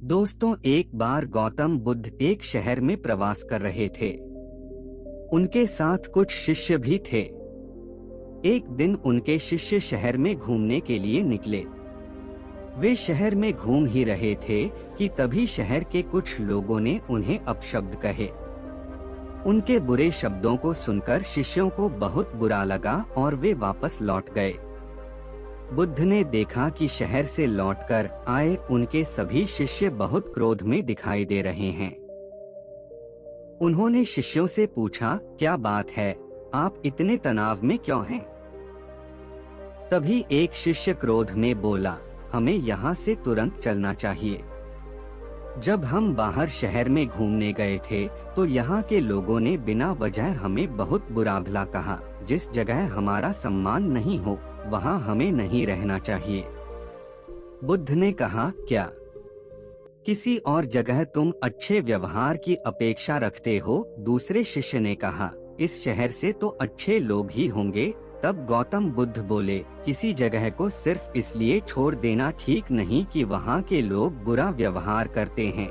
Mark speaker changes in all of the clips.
Speaker 1: दोस्तों, एक बार गौतम बुद्ध एक शहर में प्रवास कर रहे थे। उनके साथ कुछ शिष्य भी थे। एक दिन उनके शिष्य शहर में घूमने के लिए निकले। वे शहर में घूम ही रहे थे कि तभी शहर के कुछ लोगों ने उन्हें अपशब्द कहे। उनके बुरे शब्दों को सुनकर शिष्यों को बहुत बुरा लगा और वे वापस लौट गए। बुद्ध ने देखा कि शहर से लौटकर आए उनके सभी शिष्य बहुत क्रोध में दिखाई दे रहे हैं। उन्होंने शिष्यों से पूछा, क्या बात है, आप इतने तनाव में क्यों हैं? तभी एक शिष्य क्रोध में बोला, हमें यहाँ से तुरंत चलना चाहिए। जब हम बाहर शहर में घूमने गए थे तो यहाँ के लोगों ने बिना वजह हमें बहुत बुरा भला कहा। जिस जगह हमारा सम्मान नहीं हो वहाँ हमें नहीं रहना चाहिए। बुद्ध ने कहा, क्या किसी और जगह तुम अच्छे व्यवहार की अपेक्षा रखते हो? दूसरे शिष्य ने कहा, इस शहर से तो अच्छे लोग ही होंगे। तब गौतम बुद्ध बोले, किसी जगह को सिर्फ इसलिए छोड़ देना ठीक नहीं कि वहाँ के लोग बुरा व्यवहार करते हैं।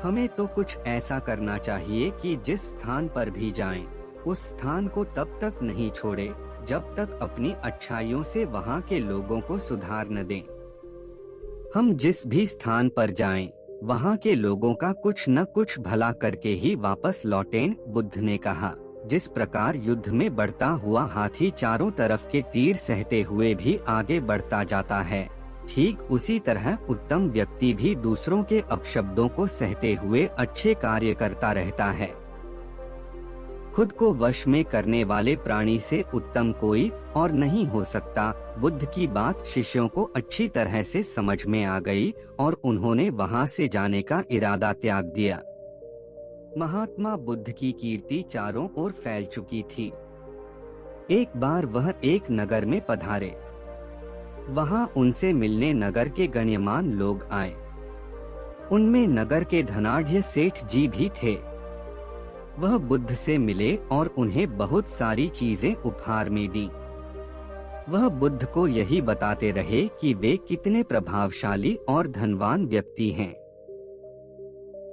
Speaker 1: हमें तो कुछ ऐसा करना चाहिए कि जिस स्थान पर भी जाएं, उस स्थान को तब तक नहीं छोड़े जब तक अपनी अच्छाइयों से वहाँ के लोगों को सुधार न दें। हम जिस भी स्थान पर जाएं, वहाँ के लोगों का कुछ न कुछ भला करके ही वापस लौटें। बुद्ध ने कहा, जिस प्रकार युद्ध में बढ़ता हुआ हाथी चारों तरफ के तीर सहते हुए भी आगे बढ़ता जाता है, ठीक उसी तरह उत्तम व्यक्ति भी दूसरों के अपशब्दों को सहते हुए अच्छे कार्य करता रहता है। खुद को वश में करने वाले प्राणी से उत्तम कोई और नहीं हो सकता। बुद्ध की बात शिष्यों को अच्छी तरह से समझ में आ गई और उन्होंने वहां से जाने का इरादा त्याग दिया। महात्मा बुद्ध की कीर्ति चारों ओर फैल चुकी थी। एक बार वह एक नगर में पधारे। वहां उनसे मिलने नगर के गण्यमान लोग आए। उनमें नगर के धनाढ्य सेठ जी भी थे। वह बुद्ध से मिले और उन्हें बहुत सारी चीजें उपहार में दी। वह बुद्ध को यही बताते रहे कि वे कितने प्रभावशाली और धनवान व्यक्ति हैं।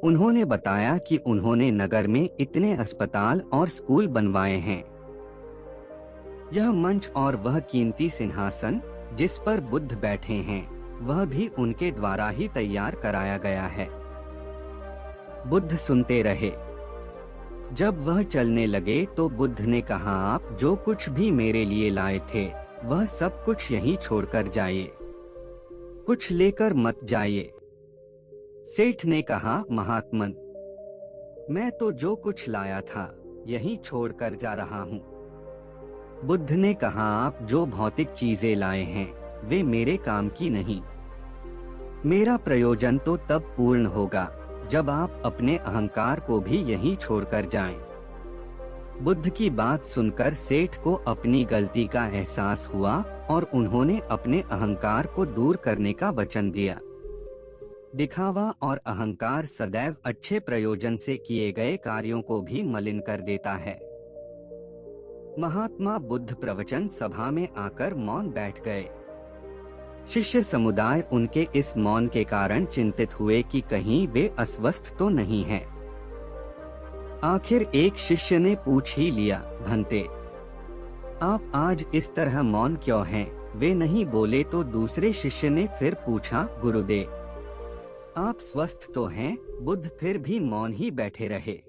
Speaker 1: उन्होंने बताया कि उन्होंने नगर में इतने अस्पताल और स्कूल बनवाए हैं। यह मंच और वह कीमती सिंहासन जिस पर बुद्ध बैठे हैं, वह भी उनके द्वारा ही तैयार कराया गया है। बुद्ध सुनते रहे। जब वह चलने लगे तो बुद्ध ने कहा, आप जो कुछ भी मेरे लिए लाए थे वह सब कुछ यहीं छोड़कर जाइए, कुछ लेकर मत जाइए। सेठ ने कहा, महात्मन, मैं तो जो कुछ लाया था यहीं छोड़कर जा रहा हूँ। बुद्ध ने कहा, आप जो भौतिक चीजें लाए हैं वे मेरे काम की नहीं। मेरा प्रयोजन तो तब पूर्ण होगा जब आप अपने अहंकार को भी यहीं छोड़कर जाएं। बुद्ध की बात सुनकर सेठ को अपनी गलती का एहसास हुआ और उन्होंने अपने अहंकार को दूर करने का वचन दिया। दिखावा और अहंकार सदैव अच्छे प्रयोजन से किए गए कार्यों को भी मलिन कर देता है। महात्मा बुद्ध प्रवचन सभा में आकर मौन बैठ गए। शिष्य समुदाय उनके इस मौन के कारण चिंतित हुए कि कहीं वे अस्वस्थ तो नहीं हैं। आखिर एक शिष्य ने पूछ ही लिया, भंते, आप आज इस तरह मौन क्यों हैं? वे नहीं बोले तो दूसरे शिष्य ने फिर पूछा, गुरुदेव, आप स्वस्थ तो हैं? बुद्ध फिर भी मौन ही बैठे रहे।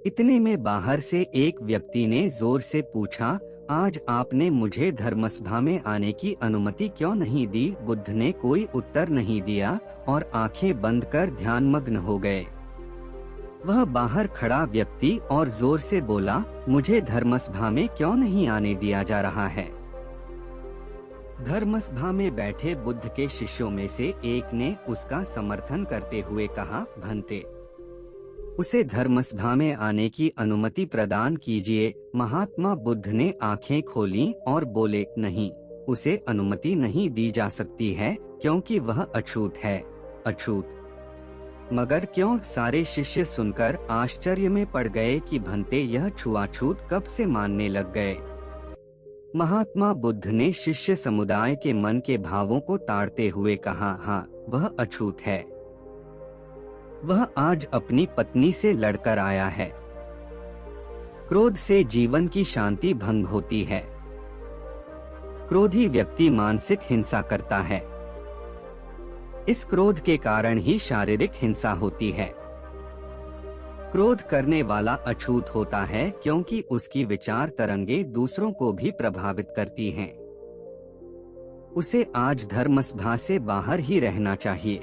Speaker 1: इतने में बाहर से एक व्यक्ति ने जोर से पूछा, आज आपने मुझे धर्मसभा में आने की अनुमति क्यों नहीं दी? बुद्ध ने कोई उत्तर नहीं दिया और आंखें बंद कर ध्यानमग्न हो गए। वह बाहर खड़ा व्यक्ति और जोर से बोला, मुझे धर्मसभा में क्यों नहीं आने दिया जा रहा है? धर्मसभा में बैठे बुद्ध के शिष्यों में से एक ने उसका समर्थन करते हुए कहा, भंते, उसे धर्मसभा में आने की अनुमति प्रदान कीजिए। महात्मा बुद्ध ने आंखें खोली और बोले, नहीं, उसे अनुमति नहीं दी जा सकती है क्योंकि वह अछूत है। अछूत? मगर क्यों? सारे शिष्य सुनकर आश्चर्य में पड़ गए कि भंते यह छुआछूत कब से मानने लग गए। महात्मा बुद्ध ने शिष्य समुदाय के मन के भावों को ताड़ते हुए कहा, हाँ, वह अछूत है। वह आज अपनी पत्नी से लड़कर आया है। क्रोध से जीवन की शांति भंग होती है। क्रोधी व्यक्ति मानसिक हिंसा करता है। इस क्रोध के कारण ही शारीरिक हिंसा होती है। क्रोध करने वाला अछूत होता है क्योंकि उसकी विचार तरंगे दूसरों को भी प्रभावित करती हैं। उसे आज धर्मसभा से बाहर ही रहना चाहिए।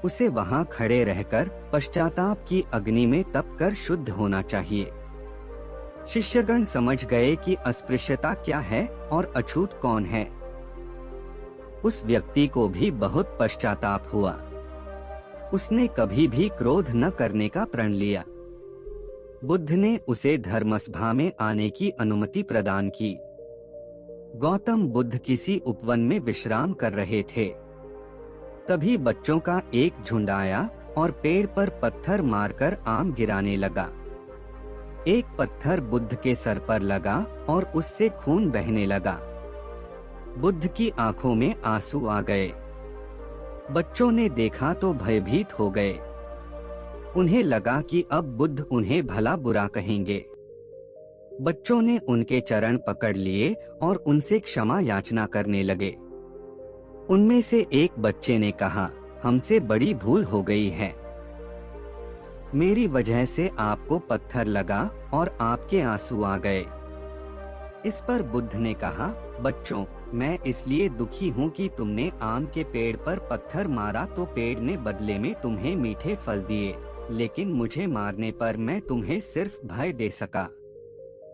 Speaker 1: उसे वहां खड़े रहकर पश्चाताप की अग्नि में तप कर शुद्ध होना चाहिए। शिष्यगण समझ गए कि अस्पृश्यता क्या है और अछूत कौन है। उस व्यक्ति को भी बहुत पश्चाताप हुआ। उसने कभी भी क्रोध न करने का प्रण लिया। बुद्ध ने उसे धर्मसभा में आने की अनुमति प्रदान की। गौतम बुद्ध किसी उपवन में विश्राम कर रहे थे। तभी बच्चों का एक झुंड आया और पेड़ पर पत्थर मारकर आम गिराने लगा। एक पत्थर बुद्ध के सर पर लगा और उससे खून बहने लगा। बुद्ध की आंखों में आंसू आ गए। बच्चों ने देखा तो भयभीत हो गए। उन्हें लगा कि अब बुद्ध उन्हें भला बुरा कहेंगे। बच्चों ने उनके चरण पकड़ लिए और उनसे क्षमा याचना करने लगे। उनमें से एक बच्चे ने कहा, हमसे बड़ी भूल हो गई है। मेरी वजह से आपको पत्थर लगा और आपके आंसू आ गए। इस पर बुद्ध ने कहा, बच्चों, मैं इसलिए दुखी हूँ कि तुमने आम के पेड़ पर पत्थर मारा तो पेड़ ने बदले में तुम्हें मीठे फल दिए, लेकिन मुझे मारने पर मैं तुम्हें सिर्फ भय दे सका।